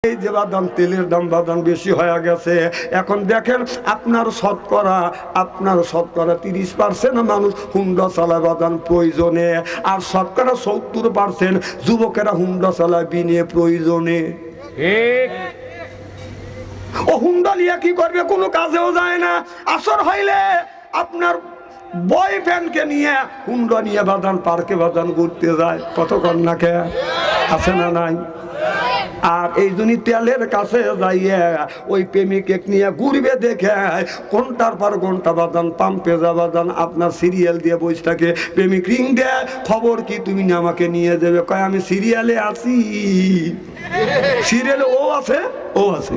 এই যে বাদাম তেলের দাম বাদাম বেশি হয়ে গেছে। এখন দেখেন আপনার শতকরা 30% মানুষ হুন্ডা চালায় বাদাম প্রয়োজনে, আর শতকরা 70% যুবকেরা হুন্ডা চালায় বিনে প্রয়োজনে। ও হুন্ডা নিয়ে কি করবে? কোনো কাজেও যায় না। আসর হইলে আপনার বয়ফ্রেন্ডকে নিয়ে হুন্ডা নিয়ে বাদান পার্কে বাদান ঘুরতে যায়। কত কন্যাকে আছে না নাই? আর এই জন্য তেলের কাছে যাইয়ে ওই প্রেমিকে নিয়ে ঘুরবে, দেখে ঘন্টার পর ঘন্টা বাদান পাম্পে যা বাদান আপনার সিরিয়াল দিয়ে বসে থাকে। প্রেমিক রিং দেয়, খবর কি তুমি না আমাকে নিয়ে যাবে? কয় আমি সিরিয়ালে আছি। সিরিয়ালে ও আছে, ও আছে।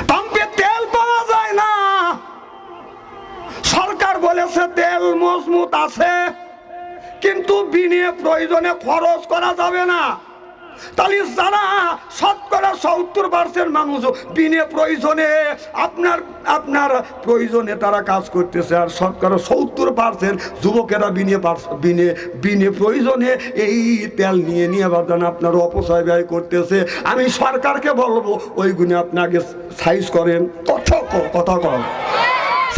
পাম্পে তেল পাওয়া যায় না। সরকার বলেছে তেল মজবুত আছে, কিন্তু বিনে প্রয়োজনে খরচ করা যাবে না। তাহলে যারা শতকরা 70% মানুষ বিনে প্রয়োজনে আপনার প্রয়োজনে তারা কাজ করতেছে, আর শতকরা 70% যুবকেরা বিনে প্রয়োজনে এই তেল নিয়ে বাদান আপনার অপচয় ব্যয় করতেছে। আমি সরকারকে বলবো ওইগুলো আপনাকে সাইজ করেন। কথা কম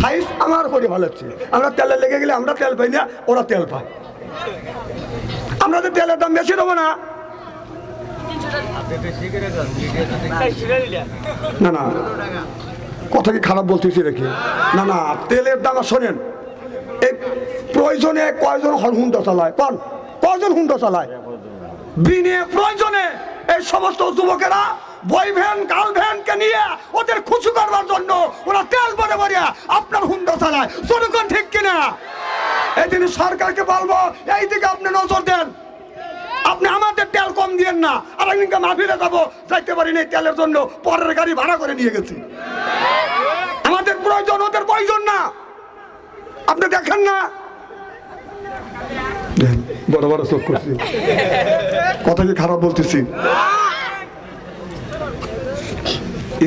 সাইজ আমার করে ভালো হচ্ছে। আমরা তেলে লেগে গেলে আমরা তেল পাই না, ওরা তেল পায়। আমরা তো তেলের দাম বেশি দেবো না। না না, কথা কি খারাপ বলতেছি রেখে? না না, তেলের দাম শোনেন, এই প্রয়োজনে কয়জন হুন্ডা চালায়? কয়জন হুন্ডা চালায় বিনে প্রয়োজনে? এই সমস্ত যুবকেরা বয়ফ্রেন্ড গার্লফ্রেন্ডকে নিয়ে ওদের খুশি করবার জন্য ওরা তেল ভরে ভরে আপনার হুন্ডা চালায়। জনগণ ঠিক কিনা? এই দিন সরকারকে বলবো এই দিকে আপনি নজর দেন। আপনি আমাদের তেল কম দিয়েন না। আর একদিনকে মাহফিলে যাবো, যাইতে পারি না তেলের জন্য, পরের গাড়ি ভাড়া করে নিয়ে গেছি। আমাদের প্রয়োজন, ওদের প্রয়োজন না। আপনি দেখেন না? বড় বড় চোখ করছি, কথা কি খারাপ বলতেছি?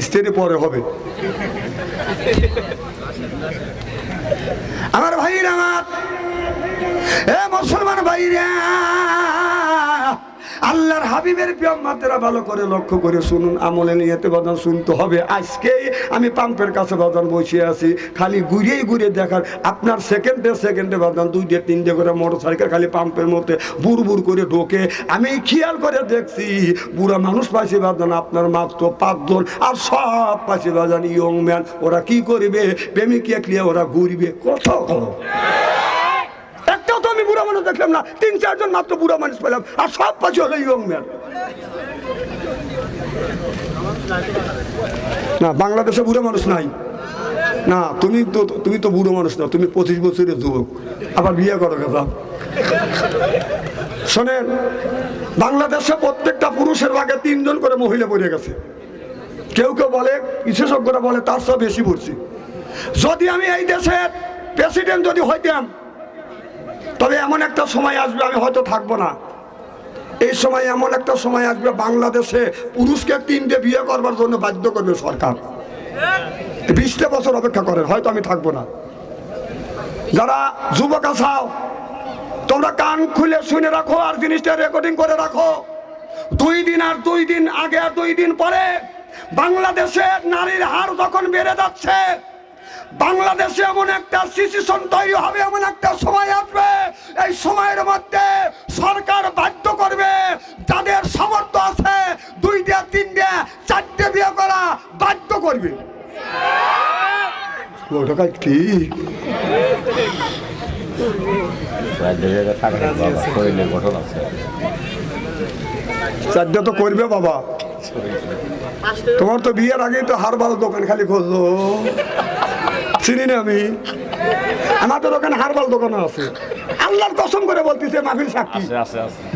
স্ত্রী পরে হবে। আমার ভাইরা, আমার মুসলমান ভাইরা, আল্লাহর হাবিবের প্রিয়মাতেরা ভালো করে লক্ষ্য করে শুনুন, আমলে নিয়েতে বাদান শুনতে হবে। আজকে আমি পাম্পের কাছে বাদান বসে আছি, খালি ঘুরে দেখার আপনার সেকেন্ডে বাদান 2-3 করে মোটরসাইকেল খালি পাম্পের মধ্যে বুড় করে ঢোকে। আমি খেয়াল করে দেখছি বুড়া মানুষ পাইছে বাদান আপনার মাত্র 5 জন, আর সব পাইছে বাদান ইয়ং ম্যান। ওরা কি করবে? প্রেমিকিয়া ক্রিয়া ওরা ঘুরবে। কত আমি বুড়া মানুষ দেখলাম না, 3-4 জন মাত্র বুড়া মানুষ পেলাম, আর সব পাশে হলো ইয়ং ম্যান। না, বাংলাদেশে বুড়া মানুষ নাই। না, তুমি তো বুড়ো মানুষ না, তুমি 25 বছরের যুবক, আবার বিয়ে করো কথা। শোনেন, বাংলাদেশে প্রত্যেকটা পুরুষের ভাগে 3 জন করে মহিলা পড়ে গেছে। কেউ বলে, বিশেষজ্ঞরা বলে তার সব বেশি পড়ছি। যদি আমি এই দেশের প্রেসিডেন্ট যদি হইতাম, তবে এমন একটা সময় আসবে, আমি হয়তো থাকবো না। এই সময় এমন একটা সময় আসবে, বাংলাদেশে পুরুষকে 3টে বিয়ে করবার জন্য বাধ্য করবে সরকার। 20টা বছর অপেক্ষা করেন, হয়তো আমি থাকবো না। যারা যুবক আছাও, তোমরা কান খুলে শুনে রাখো, আর জিনিসটা রেকর্ডিং করে রাখো। 2 দিন আর 2 দিন আগে আর 2 দিন পরে বাংলাদেশে নারীর হার যখন বেড়ে যাচ্ছে, বাংলাদেশে এমন একটা সিচুয়েশন তৈরি হবে, এমন একটা সময় আসবে, এই সময়ের মধ্যে সরকার বাধ্য করবে যাদের সামর্থ্য আছে 2টা 3টে 4টে বিয়ে করা বাধ্য করবে। ঠিক চারটে তো করবে বাবা। তোমার তো বিয়ের আগেই তো হারবাল দোকান খালি খুঁজলো, চিনি না আমি। আমাদের ওখানে হারবাল দোকানও আছে। আল্লাহর কসম করে বলতেছে, মাহফিল সাক্ষী,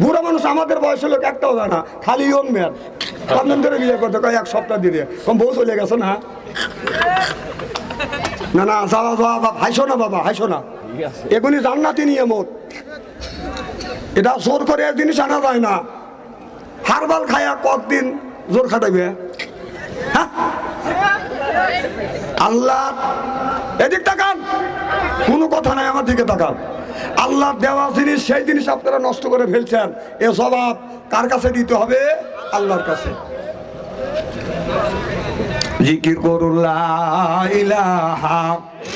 বুড়া মানুষ আমাদের বয়সের লোক একটাও যায় না, খালি ইয়ং ম্যান। কতদিন ধরে বিয়ে করতে কয়? 1 সপ্তাহ দিলে কম বউ চলে গেছে না। না না, যাওয়া হাইসো না বাবা, হাইসো না। এগুলি জান্নাতি নিয়ামত, এটা জোর করে জিনিস আনা যায় না। হারবাল খায়া কতদিন জোর খাটাইবে? আল্লাহ এদিক তাকান, কোনো কথা নাই, আমার দিকে তাকান। আল্লাহ দেওয়া জিনিস সেই জিনিস আপনারা নষ্ট করে ফেলছেন, এ জবাব কার কাছে দিতে হবে? আল্লাহর কাছে। জিকির করুন লা ইলাহা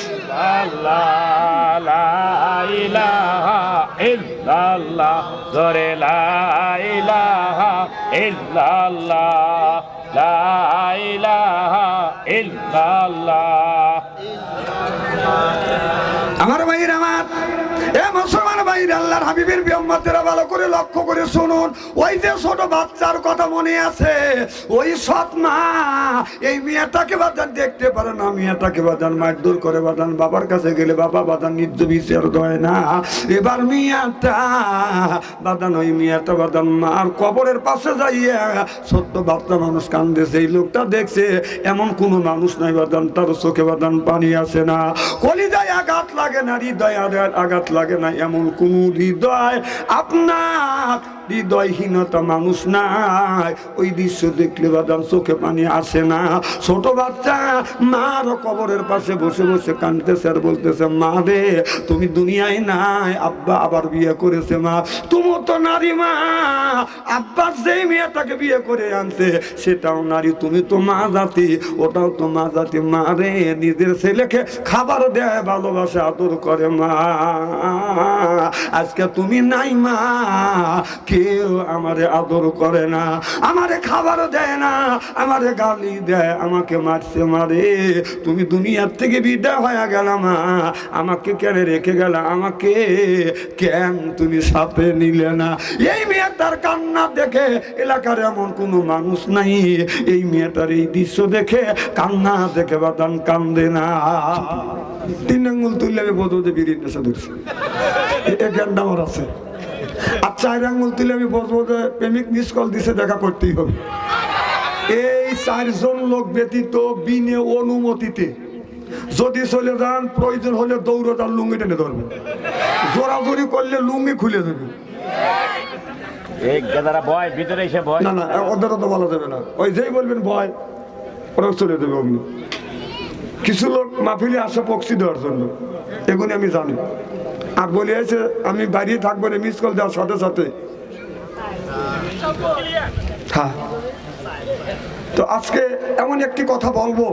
ইল্লাল্লাহ, লা ইলাহা ইল্লাল্লাহ, জোরে লা ইলাহা ইল্লাল্লাহ, লা ইলাহা ইল্লাল্লাহ। আমার ভাইয়ের, আমার এ মুসলমান ভাইয়ের, আল্লাহর হাবিবের উম্মতেরা ভালো করে লক্ষ্য করে শুনুন। ওই যে ছোট বাচ্চার কথা মনে আছে, ওই সৎ মা এই মেয়েটাকে বাজান দেখতে পারে না, মেয়েটাকে বাজান মারধর করে, বাজান বাবার কাছে গেলে বাবা বাজান নির্য বিচার দেয় না। এবার মেয়েটা বাজান, ওই মেয়েটা বাজান মার কবরের পাশে যাইয়া ছোট্ট বাচ্চা মানুষ কান্দেছে, এই লোকটা দেখছে এমন কোনো মানুষ নাই বাজান, তার চোখে বাজান পানি আসে না, কলিজায় আঘাত লাগে না, হৃদয় আঘাত লাগে না, এমন কোন হৃদয় আপনার হৃদয়হীনতা মানুষ নাই। ওই দৃশ্য দেখলে বাদাম চোখে পানি আসে না। ছোট বাচ্চা মার কবরের পাশে বসে বসে কাঁদতেছে আর বলতেছে, মা রে তুমি দুনিয়ায় নাই, আব্বা আবার বিয়ে করেছে, মা তুমি তো নারী, মা আব্বা যেই মেয়েটাকে বিয়ে করে আনছে সেটাও নারী, তুমি তো মা জাতি, ওটাও তো মা জাতি, মা রে নিজের ছেলেকে খাবার দেয়, ভালোবাসে, আদর করে, মা আজকে তুমি নাই, মা কেউ আমারে আদর করে না, আমারে খাবার দেয় না, আমারে গালি দেয়, আমাকে মারছে, মারে তুমি দুনিয়ার থেকে বিদায় হয়ে গেল, মা আমাকে কেন রেখে গেল, আমাকে কেন তুমি সাথে নিলে না। এই মেয়েটার কান্না দেখে এলাকার এমন কোনো মানুষ নাই, এই মেয়েটার এই দৃশ্য দেখে কান্না দেখে বাদান কান্দে না। 3 আঙ্গুল তুললে আমি বোধ হতে বিড়ির নেশা ধরছি, এ জ্ঞানটা আমার আছে। আর 4 আঙ্গুল তুলে আমি বলবো যে প্রেমিক মিস কল দিছে, দেখা করতেই হবে। এই 4 জন লোক ব্যতীত বিনে অনুমতিতে যদি চলে যান, প্রয়োজন হলে দৌড়ে তার লুঙ্গি টেনে ধরবে, জোরাজোরি করলে লুঙ্গি খুলে দেবে। না না, ওদের তো বলা যাবে না, ওই যেই বলবেন ভয় ওরা চলে দেবে অমনি। কিছু লোক মাহফিলে আসে পক্সি দেওয়ার জন্য, এগুলি আমি জানি। আর বলিয়েছে আমি বাড়িয়ে থাকবো না, মিস কল দেওয়ার সাথে সাথে। হ্যাঁ, তো আজকে এমন একটি কথা বলবো,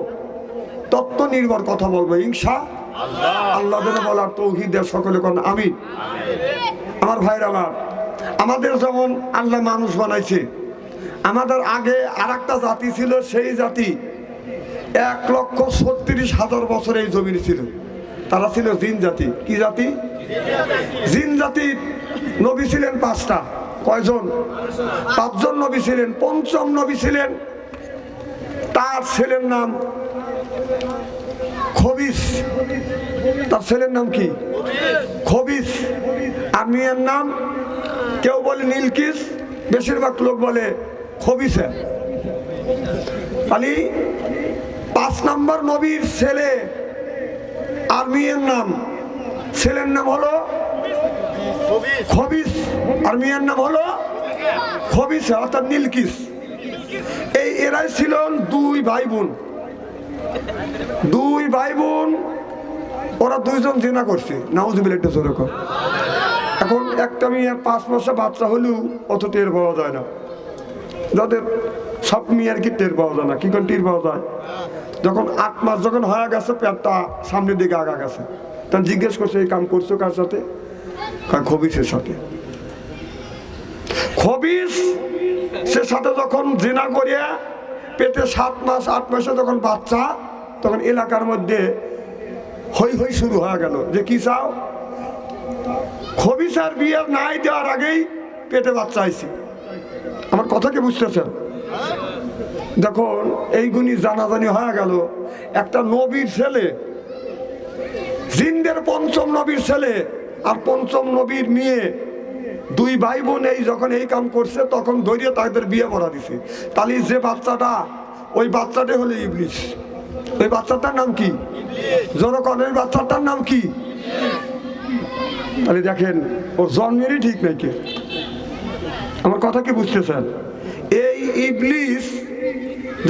তত্ত্ব নির্ভর কথা বলবো, ইনশাআল্লাহ বলার তৌহিদের সকলে কোন আমি। আমার ভাইরা, আমাদের যেমন আল্লাহ মানুষ বানাইছে, আমাদের আগে আর একটা জাতি ছিল, সেই জাতি 1,36,000 বছর এই জমিন ছিল, তারা ছিল জিন জাতি। কি জাতি? জিন জাতির নবী ছিলেন 5টা। কয়জন? 5 জন নবী ছিলেন। পঞ্চম নবী ছিলেন, তার ছেলের নাম খবিস। তার ছেলের নাম কি? খবিস। আর মেয়ের নাম কেউ বলে নীলকিস, বেশিরভাগ লোক বলে খবিসা। খালি 5 নম্বর নবীর ছেলে আর মেয়ের নাম, ছেলের নাম হলো খবিস আর মেয়ের নাম হলো খবিসা, অর্থাৎ নীলকিস। এই এরাই ছিলেন 2 ভাই বোন। 2 ভাই বোন, ওরা 2 জন জিনা করছে, নাউজুবিল্লাহ, একটা জোরে কর। এখন একটা মেয়ের 5 মাসে বাচ্চা হলেও অত টের পাওয়া যায় না, যাদের সব মেয়ের কি টের পাওয়া যায় না। কি করে টের পাওয়া যায়? যখন 8 মাস যখন হয়ে গেছে, পেটটা সামনের দিকে আগা গেছে, তখন জিজ্ঞেস করছে এই কাম করছো কার সাথে? খবিসের সাথে। খবিস সে সাথে যখন জিনা করিয়া পেটে 7 মাস 8 মাসে যখন বাচ্চা, তখন এলাকার মধ্যে হই হই শুরু হয়ে গেল যে কি চাও? খবিসার বিয়ে নাই দেওয়ার আগেই পেটে বাচ্চা আইছে। আমার কথা কি বুঝতেছেন? দেখুন এইগুলি জানাজানি হয়ে গেল, একটা নবীর ছেলে, জিনদের 5ম নবীর ছেলে আর 5ম নবীর মেয়ে, 2 ভাই বোন এই যখন এই কাম করছে, তখন ধরিয়ে তাদের বিয়ে পড়া দিছে। তাহলে যে বাচ্চাটা, ওই বাচ্চাটা হলো ইবলিস। ওই বাচ্চাটার নাম কি? জনগণ, ওই বাচ্চাটার নাম কি? তাহলে দেখেন, ওর জন্মেরই ঠিক নাই। কে? আমার কথা কি বুঝতেছেন? এই ইবলিস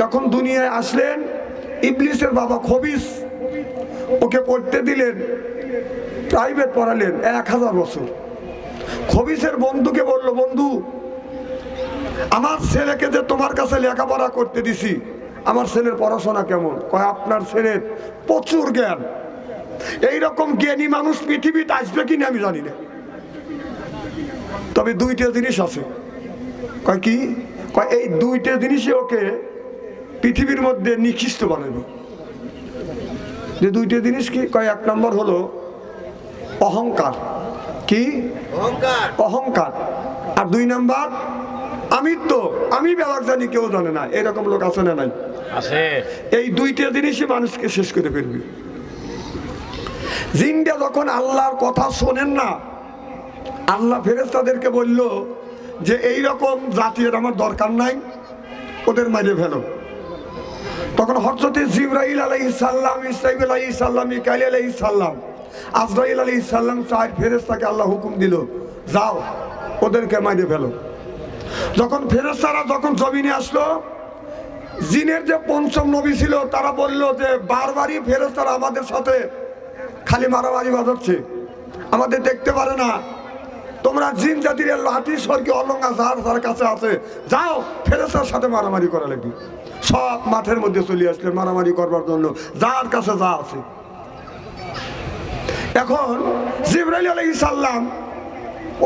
যখন দুনিয়ায় আসলেন, ইবলিসের বাবা খবিস ওকে পড়তে দিলেন প্রাইভেট পড়ালেন 1000 বছর। খবিসের বন্ধুকে বললো, বন্ধু আমার ছেলেকে যে তোমার কাছে লেখাপড়া করতে দিছি, আমার ছেলের পড়াশোনা কেমন? কয় আপনার ছেলের প্রচুর জ্ঞান, এইরকম জ্ঞানী মানুষ পৃথিবীতে আসবে কিনা আমি জানি না, তবে 2টা জিনিস আছে। কয় কি? কয় এই 2টা জিনিসই ওকে পৃথিবীর মধ্যে নিকৃষ্ট বানাবে। যে 2টা জিনিস কি? কয় 1 নম্বর হলো অহংকার। কি? অহংকার। আর 2 নম্বর আমিত্ব, আমি ব্যাপার জানি কেউ জানে না, এরকম লোক আছে না নাই? আছে। এই 2টা জিনিসই মানুষকে শেষ করে ফেলবে। জিনটা যখন আল্লাহর কথা শোনেন না, আল্লাহ ফেরেশতাদেরকে বলল যে এই রকম জাতির আমার দরকার নাই, ওদের মাইরে ফেলো। তখন হযরতে জিবরাইল আলাইহিস সালাম, ইসরাফিল আলাইহিস সালাম, মিকাইল আলাইহিস সালাম, আজরাইল আলাইহিস সালাম 4 ফেরেশতাকে আল্লাহ হুকুম দিল, যাও ওদেরকে মাইরে ফেলো। যখন ফেরেশতারা যখন জমিনে আসলো, জিনের যে 5ম নবী ছিল তারা বলল যে বারবারই ফেরেশতারা আমাদের সাথে খালি মারামারি বাজাচ্ছে, আমাদের দেখতে পারে না, তোমরা জিন জাতির লাঠি সরকি অলঙ্কা যার যার কাছে আছে, যাও ফেরেশতার সাথে মারামারি করা লাগবে। সব মাঠের মধ্যে চলে আসলেন মারামারি করবার জন্য, যার কাছে যা আছে। এখন জিবরাইল আলাইহিস সালাম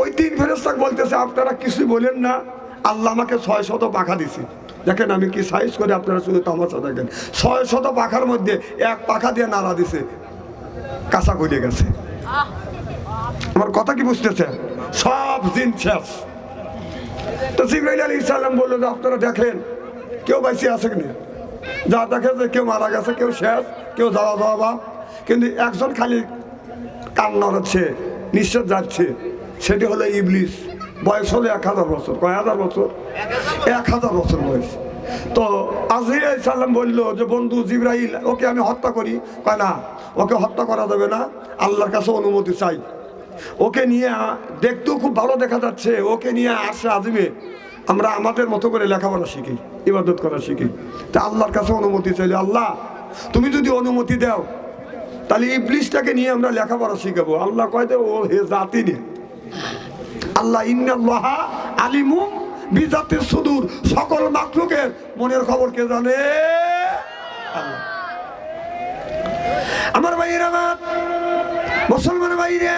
ওই 3 ফেরেশতাকে বলতেছে, আপনারা কিছু বলেন না, আল্লাহ আমাকে 600 পাখা দিছে, দেখেন আমি কি সাইজ করে, আপনারা শুধু তামাশা দেখেন। 600 পাখার মধ্যে 1 পাখা দিয়ে নাড়া দিছে, কাঁচা গলে গেছে। আমার কথা কি বুঝতেছেন? সব জিন শেষ। তো জিবরাইল আলাইহিস সালাম বললো যে আপনারা দেখেন কেউ বেঁচে আছে কিনা, যা দেখে যে কেউ মারা গেছে, কেউ শেষ, কেউ যাওয়া যাওয়া, কিন্তু একজন খালি কান্না হচ্ছে, নিঃশ্বাস যাচ্ছে, সেটি হলো ইবলিস। বয়স হলো 1000 বছর। কয় হাজার বছর? 1000 বছর বয়স। তো আজরাইল আলাইহিস সালাম বলল যে বন্ধু জিবরাইল, ওকে আমি হত্যা করি? কয় না, ওকে হত্যা করা যাবে না, আল্লাহর কাছে অনুমতি চাই। ওকে নিয়ে দেখতেও খুব ভালো দেখা যাচ্ছে, ওকে নিয়ে আরশে আজিমে আমরা আমাদের মতো করে লেখাপড়া শিখি, ইবাদত করা শিখি। তা আল্লাহর কাছে অনুমতি চাইলে, আল্লাহ তুমি যদি অনুমতি দাও তাহলে ইবলিসটাকে নিয়ে আমরা লেখাপড়া শিখাবো। আল্লাহ কয় যে ও হে জাতি নিয়ে, আল্লাহ ইন্নাল্লাহা আলিমুম বিজাতিস সুদূর, সকল মাখলুকের মনের খবর কে জানে? আল্লাহ। আমার ভাইরা, আমার মুসলমান ভাইরা,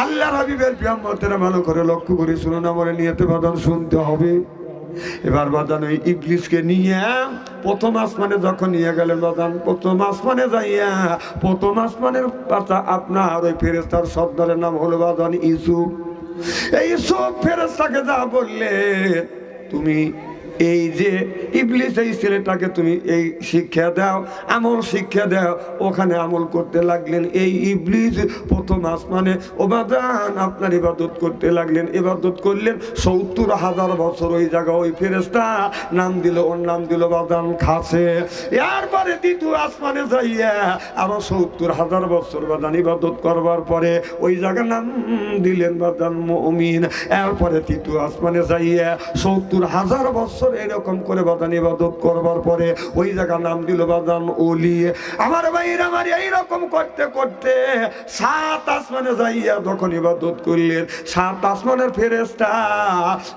আল্লাহর হাবিবের প্রিয়ম্বররা ভালো করে লক্ষ্য করে শুনুন, আমার নিয়তে বাদান শুনতে হবে। এবার বাদান ওই ইবলিসকে নিয়ে 1ম আসমানে যখন নিয়ে গেলেন, বাদান 1ম আসমানে যাইয়া 1ম আসমানের পাতা আপনার ওই ফেরেশতার সর্দারের নাম হলো বাদান ইউসুফ। এই ইউসুফ ফেরেশতাকে যা বললে, তুমি এই যে ইবলিস এই ছেলেটাকে তুমি এই শিক্ষা দাও, আমল শিক্ষা দাও। ওখানে আমল করতে লাগলেন। এই ইবলিস 1ম আসমানে ওবাদান আপনার ইবাদত করতে লাগলেন, ইবাদত করলেন 70,000 বছর। ওই জায়গা ওই ফেরেশতা নাম দিল, ওর নাম দিল বাদান খাসে। এরপরে 2য় আসমানে যাইয়া আরো 70,000 বছর বাদান ইবাদত করবার পরে ওই জায়গার নাম দিলেন বাদান মুমিন। এরপরে 3য় আসমানে যাইয়া 70,000 বছর এরকম করে বাদান ইবাদত করবার পরে ওই জায়গার নাম দিল বাদান ওলি। আমার ভাইরা, আমার এইরকম করতে করতে 7 আসমানে যাইয়া যখন ইবাদত করলেন, 7 আসমানের ফেরেশতা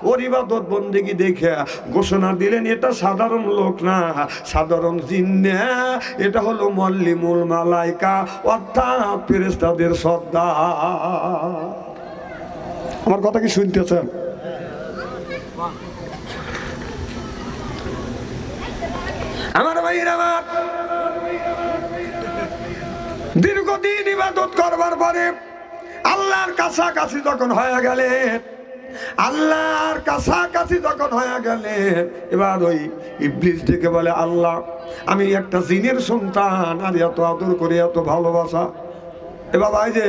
ওর ইবাদত বন্দেগী দেখে ঘোষণা দিলেন, এটা সাধারণ লোক না, সাধারণ জিন না, এটা হলো মুআল্লিমুল মালায়েকা, অর্থাৎ ফেরেশতাদের সর্দার। আমার কথা কি শুনতেছেন? আমার ভাইরা, আমার দীর্ঘদিন ইবাদত করবার পরে আল্লাহর কাছাকাছি যখন হয়ে গেলেন, আল্লাহর কাছাকাছি যখন হয়ে গেলেন, এবার ওই ইবলিস ডেকে বলে, আল্লাহ আমি একটা জিনের সন্তান, আর এত আদর করে এত ভালোবাসা। এ বাবা, এই যে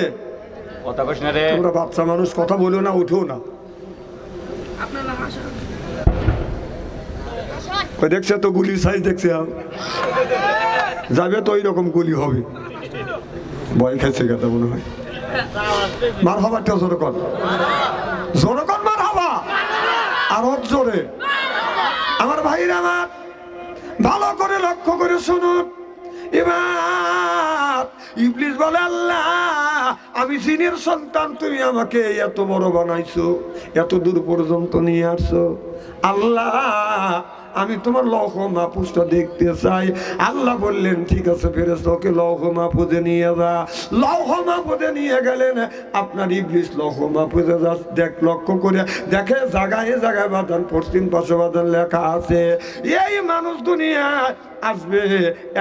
কথা কইস না রে, তোমরা বাচ্চা মানুষ, কথা বলো না, উঠো না। দেখছে তো গুলির সাইজ, দেখছে যাবে তো ওই রকম গুলি হবে। ভয় খাইছে কথা মনে হয়। মার হবারটা জোরে কর, জোরে কর, মার হবা আর ওর জোরে। আমার ভাইরা, আমার ভালো করে লক্ষ্য করে শুনুন। এবার রাত। ইবলিস বলে, আল্লাহ আমি জিনের সন্তান, তুমি আমাকে এত বড় বানাইছো, এত দূর পর্যন্ত নিয়ে আসছো, আল্লাহ আমি তোমার লৌহ মাহফুজটা দেখতে চাই। আল্লাহ বললেন ঠিক আছে ফেরেশতা, ওকে লৌহ মাহফুজে নিয়ে যা। লৌহ মাহফুজে নিয়ে গেলেন। আপনার ইবলিস লৌহ মাহফুজে লক্ষ্য করে দেখে জায়গায় জায়গায় বাদান, পশ্চিম পাশে বাদান লেখা আছে এই মানুষ দুনিয়ায় আসবে,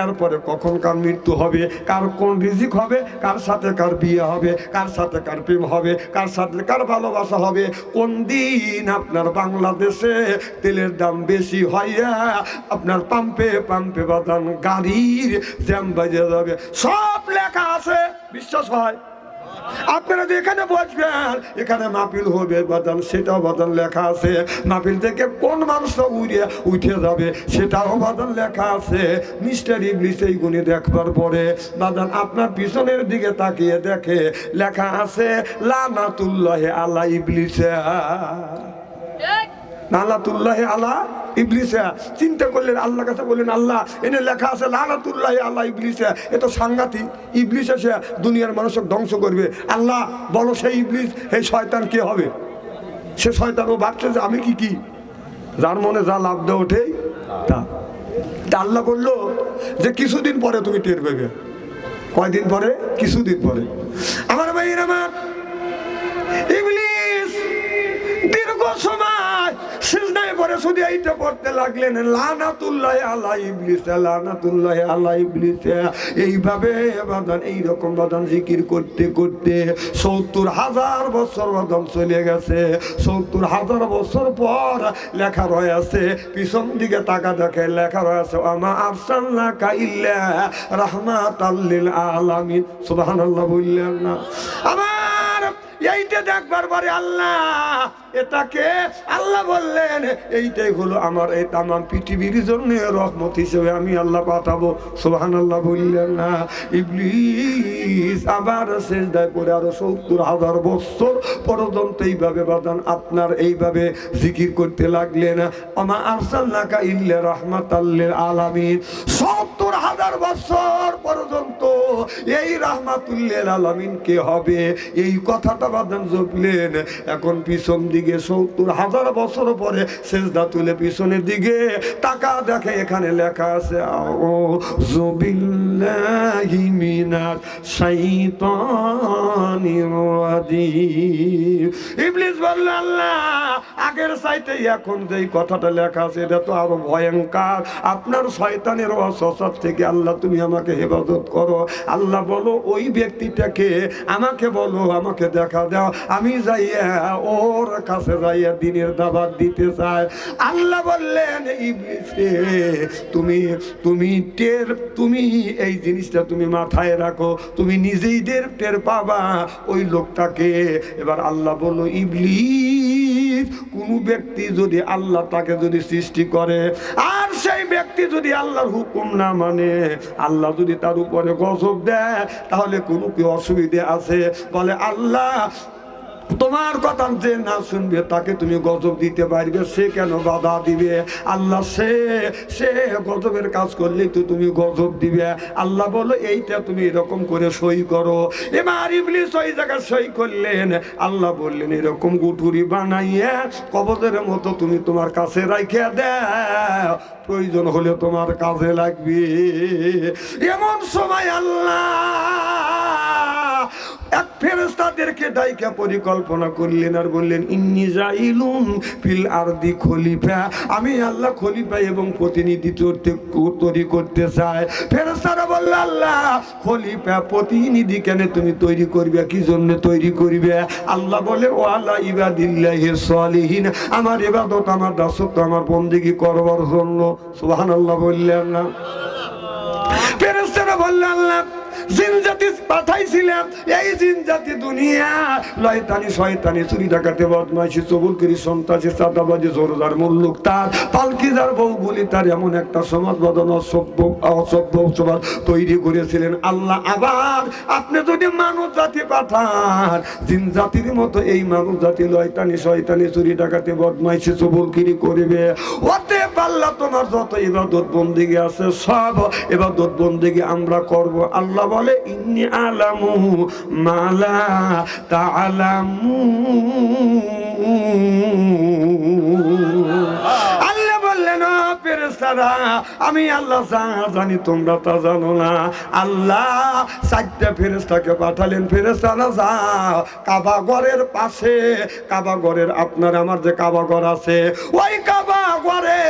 এরপরে কখন কার মৃত্যু হবে, কার কোন রিজিক হবে, কার সাথে কার বিয়ে হবে, কার সাথে কার প্রেম হবে, কার সাথে কার ভালোবাসা হবে, কোন দিন আপনার বাংলাদেশে তেলের দাম বেশি হইয়া আপনার পাম্পে পাম্পে বাদান গাড়ির জ্যাম বাজে যাবে, সব লেখা আছে। বিশ্বাস হয়? আপনারা যে এখানে বসবেন, এখানে মাহফিল হবে বাদান, সেটাও বাদান লেখা আছে। মাহফিল থেকে কোন মানুষটা উঠে যাবে সেটাও বাদান লেখা আছে। মিস্টার ইবলিস এই গুণে দেখবার পরে বাদান আপনার পিছনের দিকে তাকিয়ে দেখে লেখা আছে লানাতুল্লাহি আলা ইবলিস, লানাতুল্লাহি আলা ইবলিস। চিন্তা করলেন, আল্লাহর কাছে বললেন, আল্লাহ এনে লেখা আছে লানাতুল্লাহি আলা ইবলিস, এ তো সাংঘাতিক। ইবলিস এসে দুনিয়ার মানুষকে ধ্বংস করবে। আল্লাহ বলো সেই ইবলিস, এই শয়তান কে হবে? সে শয়তান ও ভাবছে যে আমি কি যার মনে যা লাভ দেওয়া ওঠেই তা। আল্লাহ বললো যে কিছুদিন পরে তুমি টের পাবে। কয়দিন পরে? কিছুদিন পরে। আমার ভাইয়ের আমার, ইবলিস দীর্ঘ সময় সিজদায় পড়ে শুধু এইটা পড়তে লাগলেন লানাতুল্লাহি আলা ইবলিস, লানাতুল্লাহি আলা ইবলিস। এইভাবে বাদান এইরকম বাদান জিকির করতে করতে ৭০,০০০ বছর বাদান চলে গেছে। ৭০,০০০ বছর পর লেখা রয়েছে, পিছন দিকে তাকা দেখে লেখা রয়েছে আমা আরসালনাকা ইল্লা রাহমাতাল লিল আলামিন। সুবহানাল্লাহ বললেন না? আমার এইটা দেখবার পরে আল্লাহ এটাকে আল্লাহ বললেন এইটাই হলো আমার এই তামাম পৃথিবীর জন্য রহমত হিসেবে আমি আল্লাহ পাঠাবো। সুবহানাল্লাহ বললেন না? ইবলিস আবার সিজদায় পড়ে আরো ৭০,০০০ বছর পর্যন্ত এইভাবে বাদান আপনার এইভাবে জিকির করতে লাগলেন আমা আরসালনাকা ইল্লা রাহমাতাল লিল আলামিন। ৭০,০০০ বছর পর্যন্ত এই রাহমাতুল লিল আলামিন কে হবে এই কথাটা বাদান জপলেন। এখন পিছন দিকে ৭০,০০০ বছর পরে সিজদা তুলে পিছনের দিকে তাকা দেখে এখানে লেখা আছে আউযু বিল্লাহি মিনাশ শাইতানির রাজিম। ইবলিস বলল আল্লাহ আগের চাইতে এখন যেই কথাটা লেখা আছে এটা তো আরো ভয়ঙ্কর। আপনার শয়তানের ওয়াসওয়াসা থেকে আল্লাহ তুমি আমাকে হেফাজত করো। আল্লাহ বলো ওই ব্যক্তিটাকে আমাকে বলো, আমাকে দেখা দাও, আমি যাইয়া ওর কাছে যাইয়া দিনের দাওয়াত দিতে চাই। আল্লাহ বললেন ইবলিস তুমি এই জিনিসটা তুমি মাথায় রাখো, তুমি নিজেই টের পাবা ওই লোকটাকে। এবার আল্লাহ বলল ইবলিস কোন ব্যক্তি যদি আল্লাহ তাকে যদি সৃষ্টি করে আর সেই ব্যক্তি যদি আল্লাহর হুকুম না মানে, আল্লাহ যদি তার উপরে গজব দেয় তাহলে কোনো কি অসুবিধা আছে? বলে আল্লাহ তোমার কথা যে না শুনবে তাকে তুমি গজব দিতে পারবে, সে কেন বাধা দিবে? আল্লাহ সে গজবের কাজ করলে তো তুমি গজব দিবে। আল্লাহ বলো এইটা তুমি এরকম করে সই করো। এবার ইবলিস ওই জায়গায় সই করলেন। আল্লাহ বললেন এরকম গুঠুরি বানাইয়ে কবজের মতো তুমি তোমার কাছে রাইখে দাও, প্রয়োজন হলে তোমার কাজে লাগবে। এমন সময় আল্লাহ এক ফেরেশতাদেরকে দায়িকা পরিকল্পনা করলেন আর বললেন ইন্নী জাইলুন ফিল আরদি খলিফা, আমি আল্লাহ খলিফা এবং প্রতিনিধি তৈরি করতে চাই। ফেরেশতারা বলল আল্লাহ খলিফা প্রতিনিধি কেন তুমি তৈরি করবে, কি জন্য তৈরি করবে? আল্লাহ বলে ও আল্লাহ ইবাদিল্লাহিস সলিহিন, আমার ইবাদত আমার দাসত্ব আমার বন্দেগী করবার জন্য। সুবহানাল্লাহ বললেন না? ফেরেশতারা বলল আল্লাহ জিন জাতি পাঠাইছিলাম, এই জিন জাতি দুনিয়া লয়তানি শয়তানি চুরি ডাকাতে বদমাইশি চবুলকিরি সন্ত্রাসী চাঁদাবাজি জোরদার মুল্লুক তার পালকিদার বউ বলি তার এমন একটা সমাজ বদন অসভ্য সমাজ তৈরি করেছিলেন। আল্লাহ আবার আপনি যদি মানব জাতি পাঠান জিন জাতির মতো এই মানব জাতি লয়তানি শয়তানি চুরি ডাকাতে বদমাইশি চবুলকিরি করবে, অতএব পাল্লা তোমার যত ইবাদত বন্দেগী আছে সব ইবাদত বন্দেগী আমরা করব। আল্লাহ বলে ইন্নী আলামু মা লা তা'লামুন। আল্লাহ বললেন ফেরেশতারা আমি আল্লাহ যা জানি তোমরা তা জানো না। আল্লাহ 4টা ফেরেশতাকে পাঠালেন, ফেরেশতারা যাও কাবা ঘরের পাশে, কাবা ঘরের আপনার আমার যে কাবা ঘর আছে ওই কাবা ঘরে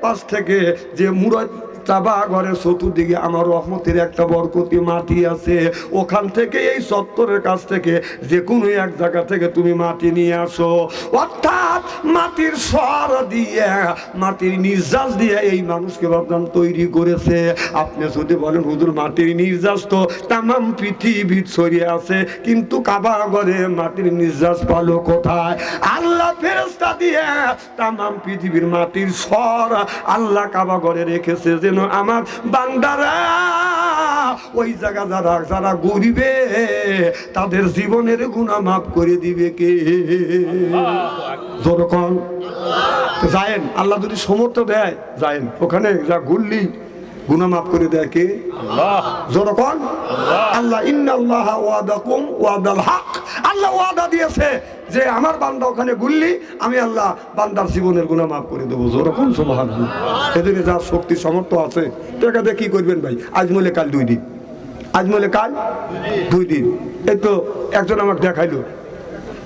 পাশ থেকে যে মুরাদ কাবা ঘরের চতুর্দিকে আমার রহমতের একটা বরকতি মাটি আছে, ওখান থেকে এই চত্বরের কাছ থেকে যে কোনো এক জায়গা থেকে তুমি মাটি নিয়ে আসো। অর্থাৎ মাটির স্বর দিয়ে মাটির নির্যাস দিয়ে এই মানুষকে ভাবলাম তৈরি করেছে। আপনি যদি বলেন হুজুর মাটির নির্যাস তো তামাম পৃথিবীর ছড়িয়ে আছে, কিন্তু কাবা ঘরে মাটির নির্যাস পালো কোথায়? আল্লাহ ফেরেশতা দিয়ে তামাম পৃথিবীর মাটির স্বর আল্লাহ কাবা ঘরে রেখেছে যেন আমার বান্দারা ওই জায়গা যারা যারা গরিবে তাদের জীবনের গুনাহ মাফ করে দিবে কে? যখন যায়েন আল্লাহ যদি সমর্থ দেয় যায়েন ওখানে যা ঘুরলি গুনাহ মাফ করে দেয় কে? আল্লাহ। যখন আল্লাহ ইন্নাল্লাহা ওয়াদাকুম ওয়াদাল হক, আল্লাহ ওয়াদা দিয়েছে যে আমার বান্দা ওখানে ঘুরলি আমি আল্লাহ বান্দার জীবনের গুনাহ মাফ করে দেবো। যখন সুবহানাল্লাহ। এদিকে যার শক্তি সামর্থ্য আছে টাকাতে কি করবেন ভাই? আজ মলে কাল 2 দিন, আজ মলে কাল 2 দিন। এই তো একজন আমাকে দেখাইলো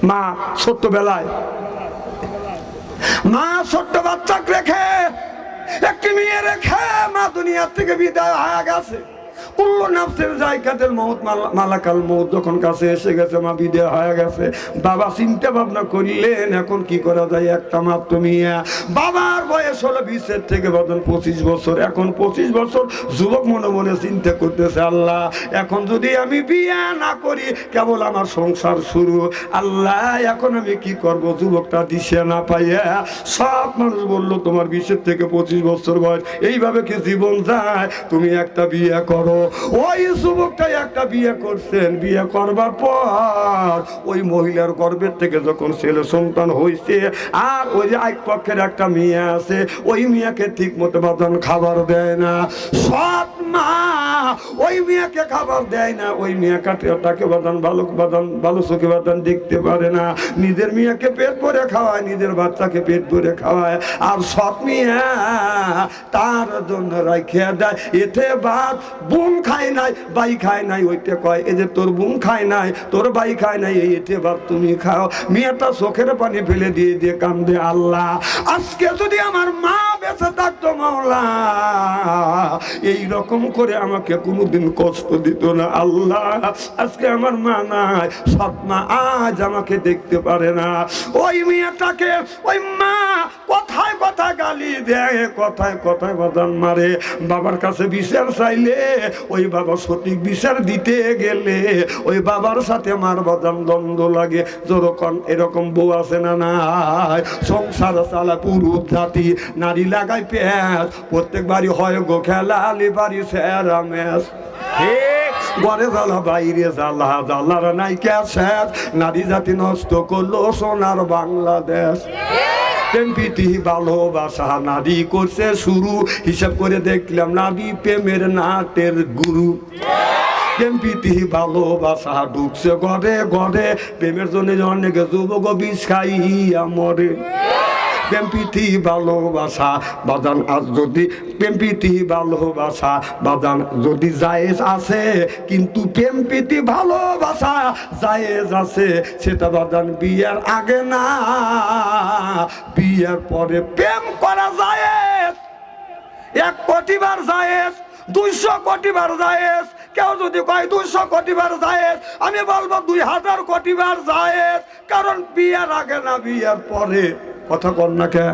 মা ছোট্টবেলায় মা ছোট্ট বাচ্চাকে রেখে একটি মেয়ে রেখে মা দুনিয়া থেকে বিদায় হয়ে গেছে। কুল্লু নাফসের যায়কাতুল মউত, মালাকাল মউত যখন কাছে এসে গেছে, মা বিদায় হয়ে গেছে। বাবা চিন্তা ভাবনা করলেন এখন কি করা যায়, একটা মাত্র মেয়ে। বাবার বয়স হলো 20 থেকে 25 বছর। এখন 25 বছর যুবক মনে মনে চিন্তা করতেছে আল্লাহ এখন যদি আমি বিয়ে না করি কেবল আমার সংসার শুরু, আল্লাহ এখন আমি কি করব? যুবকটা দিশে না পাইয়া সব মানুষ বললো তোমার 20 থেকে 25 বছর বয়স, এইভাবে কি জীবন যায়? তুমি একটা বিয়ে করো। ওই যুবকটাই একটা বিয়ে করছেন। বিয়ে করবার পর ওই মহিলার গর্ভের থেকে যখন ছেলে সন্তান হয়েছে আর ওই যে এক পক্ষের একটা মেয়ে আছে, ওই মেয়েকে ঠিক মতো বাদান খাবার দেয় না। সৎ মা ওই মেয়েকে খাবার দেয় না, ওই মেয়েটাকে ভালো চোখে বাদান দেখতে পারে না। নিজের মেয়েকে পেট ভরে খাওয়ায়, নিজের বাচ্চাকে পেট ভরে খাওয়ায়, আর সৎ মেয়ে তার জন্য রাখিয়া দেয়। এতে বাদ বোন খায় নাই, ভাই খায় নাই, ওইটা কয় এই যে তোর বোন খায় নাই, তোর ভাই খায় নাই, এতে বাদ তুমি খাও। মেয়েটা চোখের পানি ফেলে দিয়ে দিয়ে কান্দে আল্লাহ আজকে যদি আমার মা বেঁচে থাকতো মাওলা এই রকম করে আমাকে কোনোদিন কষ্ট দিত না। আল্লাহ আজকে আমার মা নাই, সৎ মা আজ আমাকে দেখতে পারে না। ওই মেয়েটাকে ওই মা কথায় কথায় গালি দেয়, কথায় কথায় বাদান মারে। বাবার কাছে বিচার চাইলে ওই বাবা সঠিক বিচার দিতে গেলে ওই বাবার সাথে মার বাদান দ্বন্দ্ব লাগে। যখন এরকম বউ আছে না নাই, সংসার চালা পুরুষ জাতি, নারী লাগায় পেঁয়াজ, প্রত্যেক বাড়ি হয় গো খেলা, আলি বাড়ি সেরা ম্যাচ। ঘরে জ্বালা বাইরে জ্বালা, জ্বালার নাই শেষ, নারী জাতি নষ্ট করলো সোনার বাংলাদেশ। প্রেমপ্রীতি ভালোবাসা নারী করছে শুরু, হিসাব করে দেখলাম নারী প্রেমের নাটের গুরু। প্রেমপ্রীতি ভালোবাসা ঢুকছে ঘরে ঘরে, প্রেমের জন্য অনেক যুবক বিষ খাইয়া মরে। প্রেমপ্রীতি ভালোবাসা বাদান আজ যদি প্রেমপ্রীতি ভালোবাসা বাদান যদি জায়েজ আছে, কিন্তু প্রেমপ্রীতি ভালোবাসা জায়েজ আছে সেটা বাদান বিয়ের আগে না, বিয়ের পরে প্রেম করা জায়েজ। 1 কোটি বার জায়েজ, 200 কোটি বার জায়েজ। কেউ যদি কয় 200 কোটি বার জায়েজ, আমি বলবো 2000 কোটি বার জায়েজ। কারণ বিয়ের আগে না বিয়ের পরে। কথা কর না কে?